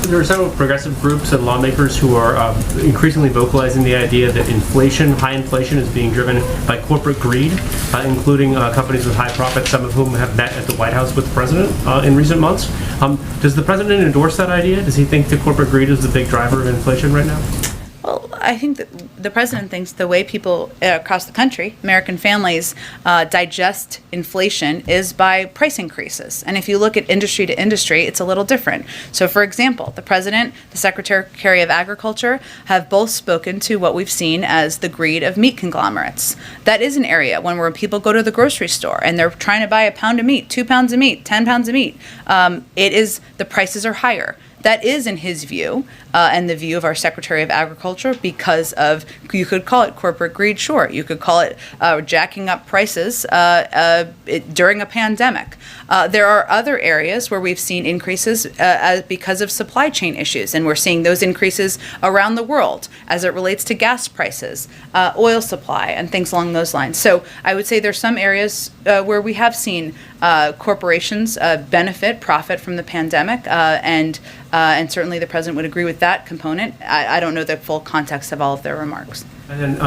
there are several progressive groups and lawmakers who are increasingly vocalizing the idea that high inflation is being driven by corporate greed, including companies with high profits, some of whom have met at the White House with the president in recent months. Does the president endorse that idea? Does he think that corporate greed is the big driver of inflation right now? Well, I think that the president thinks the way people across the country, American families, digest inflation is by price increases. And if you look at industry to industry, it's a little different. So, for example, the president, the Secretary of Agriculture have both spoken to what we've seen as the greed of meat conglomerates. That is an area where people go to the grocery store and they're trying to buy a pound of meat, 2 pounds of meat, 10 pounds of meat. The prices are higher. That is, in his view, and the view of our Secretary of Agriculture, because of, you could call it corporate greed, sure. You could call it jacking up prices during a pandemic. There are other areas where we've seen increases because of supply chain issues, and we're seeing those increases around the world as it relates to gas prices, oil supply, and things along those lines. So I would say there's some areas where we have seen corporations profit from the pandemic, and certainly the president would agree with that component. I don't know the full context of all of their remarks. And then